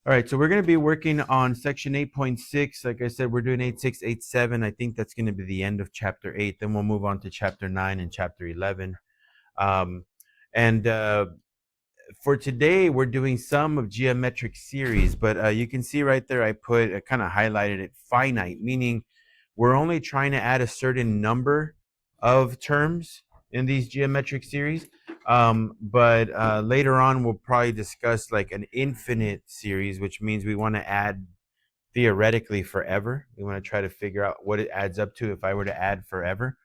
All right, so we're going to be working on section 8.6. Like I said, we're doing 8.6, 8.7. I think that's going to be the end of chapter 8. Then we'll move on to chapter 9 and chapter 11. And for today, we're doing some of geometric series, but you can see right there, I kind of highlighted it, finite, meaning we're only trying to add a certain number of terms in these geometric series. But later on, we'll probably discuss like an infinite series, which means we want to add theoretically forever. We want to try to figure out what it adds up to if I were to add forever.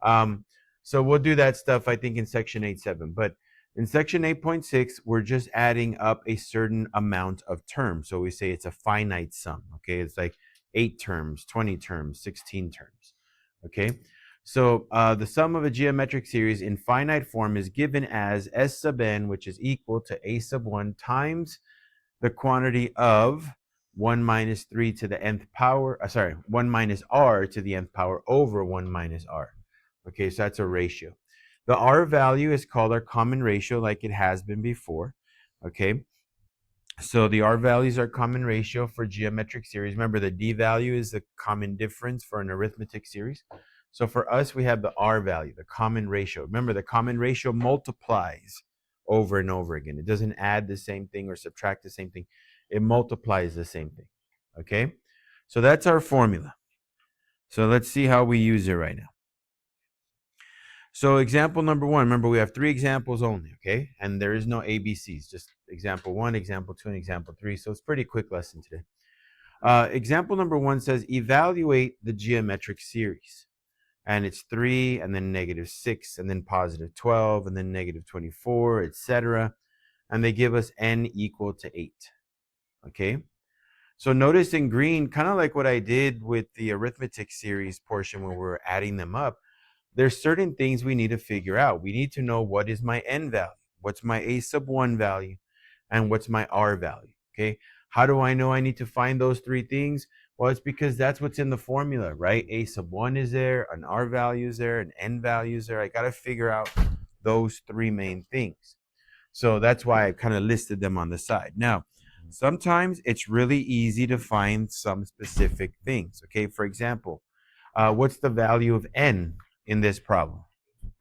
Um, so we'll do that stuff, I think, in section 8.7. But in section 8.6, we're just adding up a certain amount of terms. So we say it's a finite sum, okay? It's like 8 terms, 20 terms, 16 terms, okay? So the sum of a geometric series in finite form is given as S sub n, which is equal to a sub 1 times the quantity of 1 minus 3 to the nth power, 1 minus r to the nth power over 1 minus r. Okay, so that's a ratio. The r value is called our common ratio like it has been before. Okay, so the r values are common ratio for geometric series. Remember, the d value is the common difference for an arithmetic series. So for us, we have the r value, the common ratio. Remember, the common ratio multiplies over and over again. It doesn't add the same thing or subtract the same thing. It multiplies the same thing. Okay, so that's our formula. So let's see how we use it right now. So example number 1, remember we have 3 examples only, okay? And there is no ABCs, just example 1, example 2, and example 3. So it's a pretty quick lesson today. Example number 1 says evaluate the geometric series. And it's 3, and then negative 6, and then positive 12, and then negative 24, etc. And they give us n equal to 8, okay? So notice in green, kind of like what I did with the arithmetic series portion when we were adding them up, there's certain things we need to figure out. We need to know what is my n value, what's my a sub 1 value, and what's my r value, okay? How do I know I need to find those 3 things? Well, it's because that's what's in the formula, right? A sub 1 is there, an r value is there, an n value is there. I got to figure out those 3 main things. So that's why I kind of listed them on the side. Now, sometimes it's really easy to find some specific things, okay? For example, what's the value of n in this problem?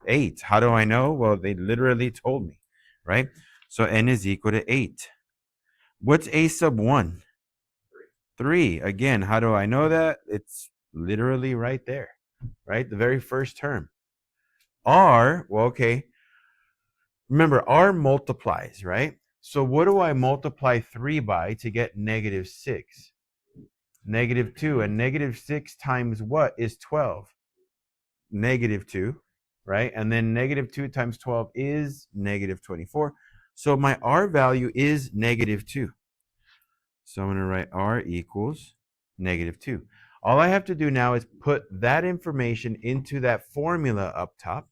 8. How do I know? Well, they literally told me, right? So n is equal to 8. What's a sub 1? 3. Again, how do I know that? It's literally right there, right? The very first term. R, well, okay. Remember, R multiplies, right? So what do I multiply 3 by to get negative 6? Negative 2. And negative 6 times what is 12? Negative 2, right? And then negative 2 times 12 is negative 24. So my R value is negative 2. So I'm going to write R equals negative 2. All I have to do now is put that information into that formula up top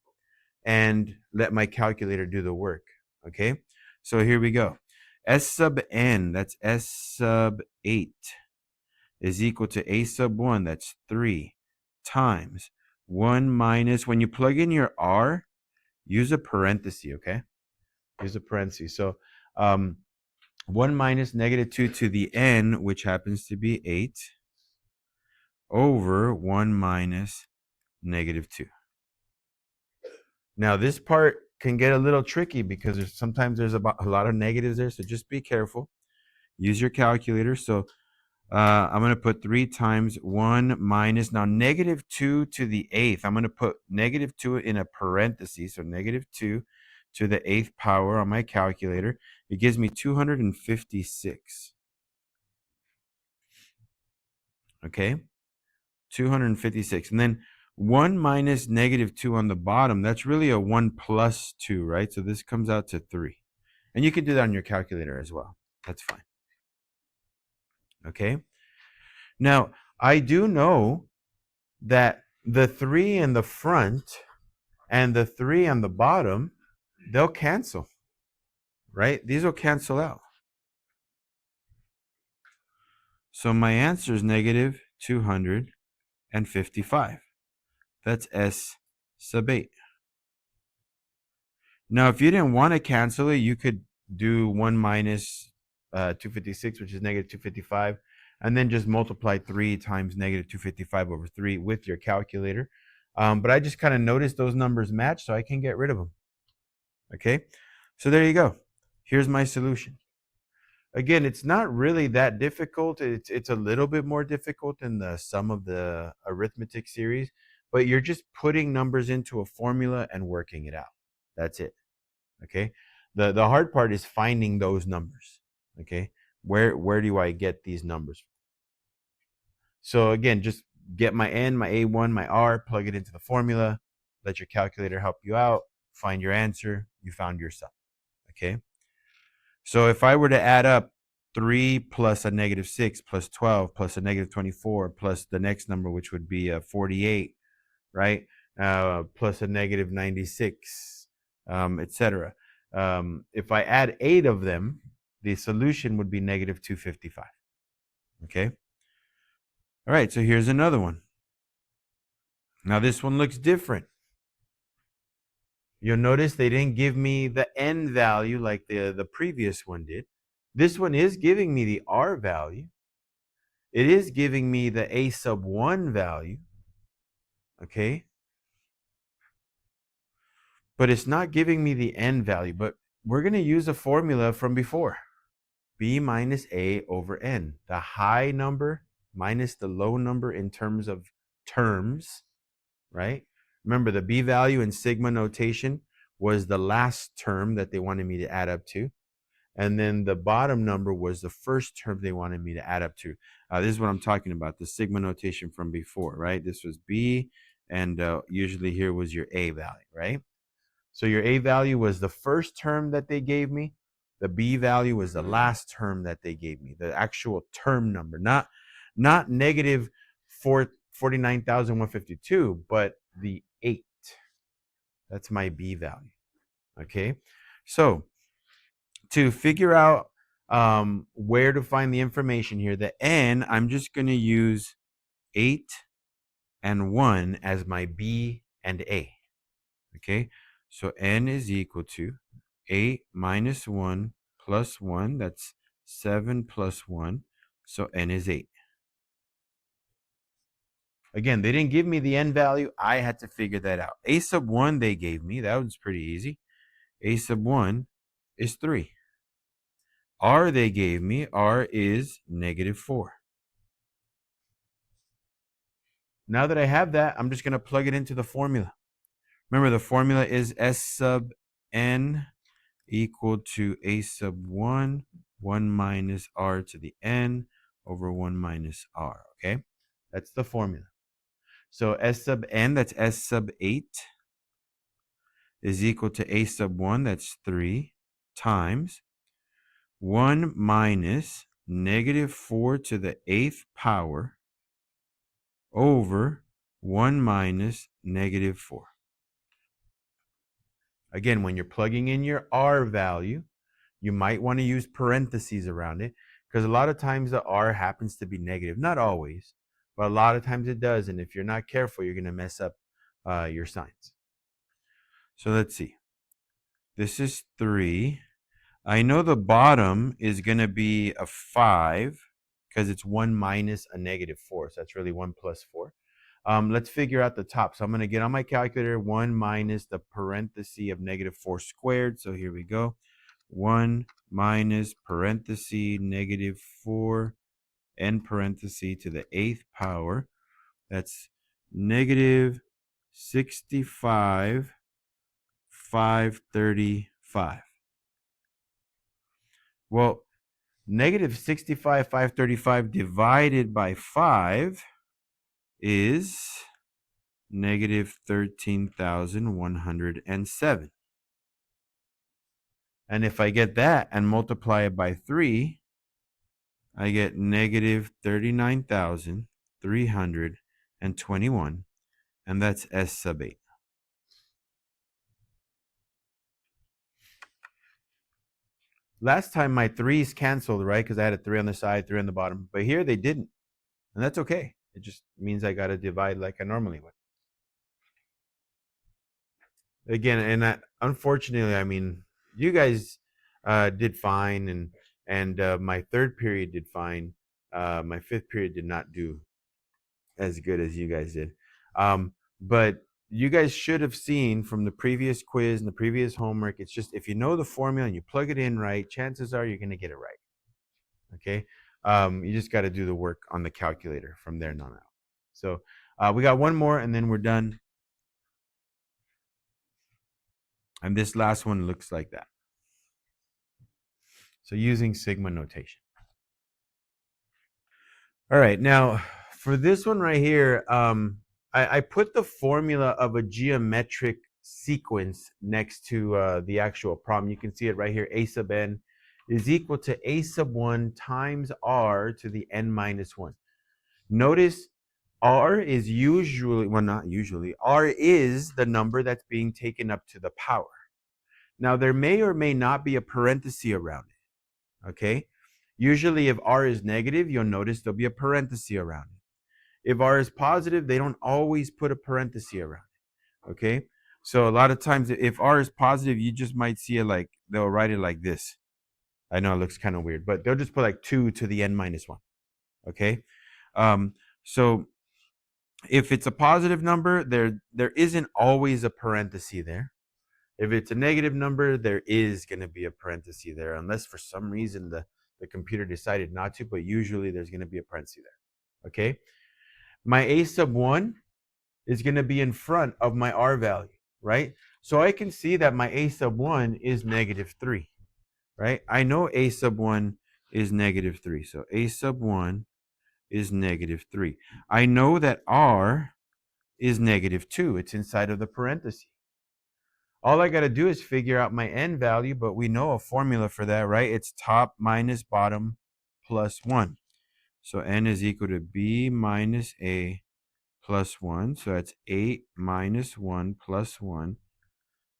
and let my calculator do the work, okay? So here we go. S sub n, that's S sub 8, is equal to A sub 1, that's 3, times 1 minus, when you plug in your R, use a parenthesis, okay? Use a parenthesis. So 1 minus negative 2 to the n, which happens to be 8, over 1 minus negative 2. Now, this part can get a little tricky because sometimes there's a lot of negatives there, so just be careful. Use your calculator. So I'm going to put 3 times 1 minus, now negative 2 to the 8th. I'm going to put negative 2 in a parenthesis, so negative 2 to the 8th power on my calculator. It gives me 256. Okay? 256. And then 1 minus negative 2 on the bottom, that's really a 1 plus 2, right? So this comes out to 3. And you can do that on your calculator as well. That's fine. Okay? Now, I do know that the 3 in the front and the 3 on the bottom, they'll cancel, right? These will cancel out. So my answer is negative 255. That's S sub 8. Now, if you didn't want to cancel it, you could do 1 minus 256, which is negative 255, and then just multiply 3 times negative 255 over 3 with your calculator. But I just kind of noticed those numbers match, so I can get rid of them. Okay, so there you go. Here's my solution. Again, it's not really that difficult. It's a little bit more difficult than the sum of the arithmetic series, but you're just putting numbers into a formula and working it out. That's it. Okay. The hard part is finding those numbers. Okay. Where do I get these numbers? So again, just get my N, my A1, my R, plug it into the formula, let your calculator help you out, find your answer, you found your sum. Okay. So if I were to add up 3 plus a negative 6 plus 12 plus a negative 24 plus the next number, which would be a 48, right? Plus a negative 96, etc. If I add 8 of them, the solution would be negative 255. Okay? All right, so here's another one. Now this one looks different. You'll notice they didn't give me the N value like the previous one did. This one is giving me the R value. It is giving me the A sub 1 value. Okay? But it's not giving me the N value. But we're going to use a formula from before. B minus A over N. The high number minus the low number in terms of terms, right? Remember, the B value in sigma notation was the last term that they wanted me to add up to. And then the bottom number was the first term they wanted me to add up to. This is what I'm talking about, the sigma notation from before, right? This was B, and usually here was your A value, right? So your A value was the first term that they gave me. The B value was the last term that they gave me, the actual term number, not negative 49,152, but the 8. That's my B value. Okay, so to figure out where to find the information here, the N, I'm just going to use 8 and 1 as my B and A. Okay, so N is equal to 8 minus 1 plus 1. That's 7 plus 1. So N is 8. Again, they didn't give me the N value. I had to figure that out. A sub 1 they gave me. That was pretty easy. A sub 1 is 3. R they gave me. R is negative 4. Now that I have that, I'm just going to plug it into the formula. Remember, the formula is S sub N equal to A sub 1, 1 minus R to the N over 1 minus R, okay? That's the formula. So S sub N, that's S sub 8, is equal to A sub 1, that's 3, times 1 minus negative 4 to the 8th power over 1 minus negative 4. Again, when you're plugging in your R value, you might want to use parentheses around it because a lot of times the R happens to be negative. Not always, but a lot of times it does. And if you're not careful, you're going to mess up your signs. So let's see. This is 3. I know the bottom is going to be a 5 because it's 1 minus a negative 4. So that's really 1 plus 4. Let's figure out the top. So I'm going to get on my calculator 1 minus the parenthesis of negative 4 squared. So here we go. 1 minus parenthesis negative 4 and parenthesis to the 8th power. That's negative 65, 535. Well, negative 65, 535 divided by 5 is negative 13,107. And if I get that and multiply it by 3, I get negative 39,321. And that's S sub 8. Last time my 3's canceled, right? Because I had a 3 on the side, 3 on the bottom. But here they didn't. And that's okay. It just means I got to divide like I normally would. Again, and unfortunately, I mean, you guys did fine, and my third period did fine. My fifth period did not do as good as you guys did. But you guys should have seen from the previous quiz and the previous homework, it's just if you know the formula and you plug it in right, chances are you're going to get it right. Okay. You just got to do the work on the calculator from there on out. So we got one more and then we're done. And this last one looks like that. So using sigma notation. All right, now for this one right here, I put the formula of a geometric sequence next to the actual problem. You can see it right here. A sub n is equal to a sub 1 times r to the n minus 1. Notice r is usually, well, not usually, r is the number that's being taken up to the power. Now, there may or may not be a parenthesis around it, okay? Usually, if r is negative, you'll notice there'll be a parenthesis around it. If r is positive, they don't always put a parenthesis around it, okay? So a lot of times, if r is positive, you just might see it like, they'll write it like this. I know it looks kind of weird, but they'll just put like 2 to the n minus 1, okay? So if it's a positive number, there isn't always a parenthesis there. If it's a negative number, there is going to be a parenthesis there, unless for some reason the computer decided not to, but usually there's going to be a parenthesis there, okay? My a sub 1 is going to be in front of my r value, right? So I can see that my a sub 1 is negative 3, right? I know a sub 1 is negative 3, so a sub 1 is negative 3. I know that r is negative 2. It's inside of the parenthesis. All I got to do is figure out my n value, but we know a formula for that, right? It's top minus bottom plus 1. So n is equal to b minus a plus 1. So that's 8 minus 1 plus 1.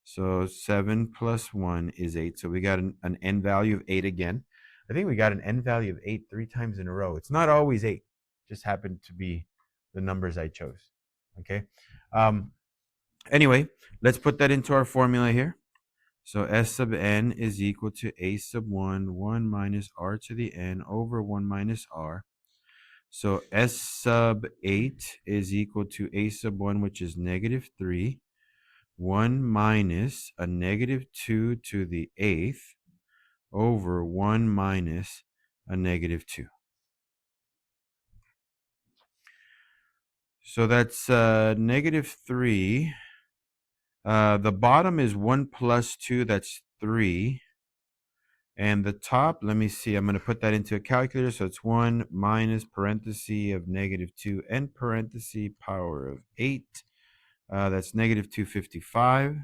So 7 plus 1 is 8. So we got an n value of 8 again. I think we got an n value of 8 3 times in a row. It's not always 8. It just happened to be the numbers I chose. Okay. Anyway, let's put that into our formula here. So S sub n is equal to a sub 1, 1 minus r to the n over 1 minus r. So S sub 8 is equal to a sub 1, which is negative 3, 1 minus a negative 2 to the 8th over 1 minus a negative 2. So that's negative 3. The bottom is 1 plus 2, that's 3. And the top, let me see, I'm going to put that into a calculator. So it's 1 minus parenthesis of negative 2 and parenthesis power of 8. That's negative 255.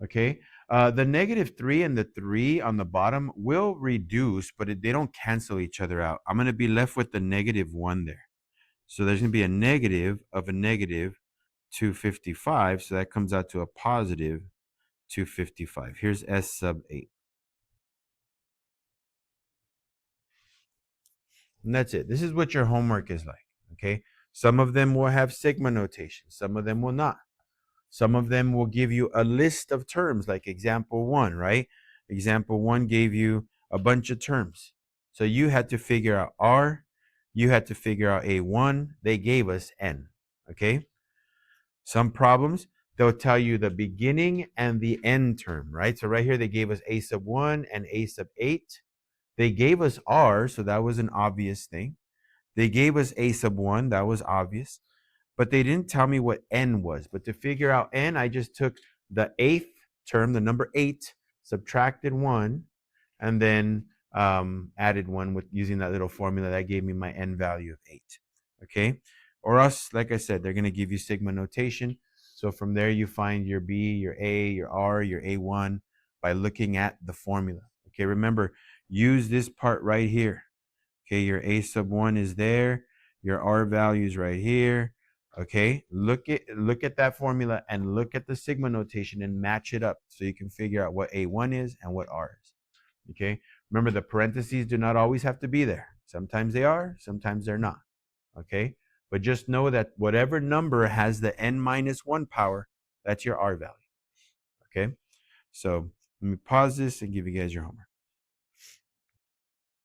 Okay. The negative 3 and the 3 on the bottom will reduce, but they don't cancel each other out. I'm going to be left with the negative 1 there. So there's going to be a negative of a negative 255. So that comes out to a positive 255. Here's S sub 8. And that's it. This is what your homework is like, okay? Some of them will have sigma notation. Some of them will not. Some of them will give you a list of terms, like example 1, right? Example 1 gave you a bunch of terms. So you had to figure out R. You had to figure out A1. They gave us N, okay? Some problems, they'll tell you the beginning and the end term, right? So right here, they gave us A sub 1 and A sub 8. They gave us R, so that was an obvious thing. They gave us A sub 1, that was obvious. But they didn't tell me what N was. But to figure out N, I just took the 8th term, the number 8, subtracted 1, and then added 1 with using that little formula that gave me my N value of 8. Okay? Or else, like I said, they're going to give you sigma notation. So from there, you find your B, your A, your R, your A1 by looking at the formula. Okay, remember, use this part right here. Okay, your A sub 1 is there. Your R value is right here. Okay, look at that formula and look at the sigma notation and match it up so you can figure out what A1 is and what R is. Okay, remember the parentheses do not always have to be there. Sometimes they are, sometimes they're not. Okay, but just know that whatever number has the n minus 1 power, that's your R value. Okay, so Let me pause this and give you guys your homework.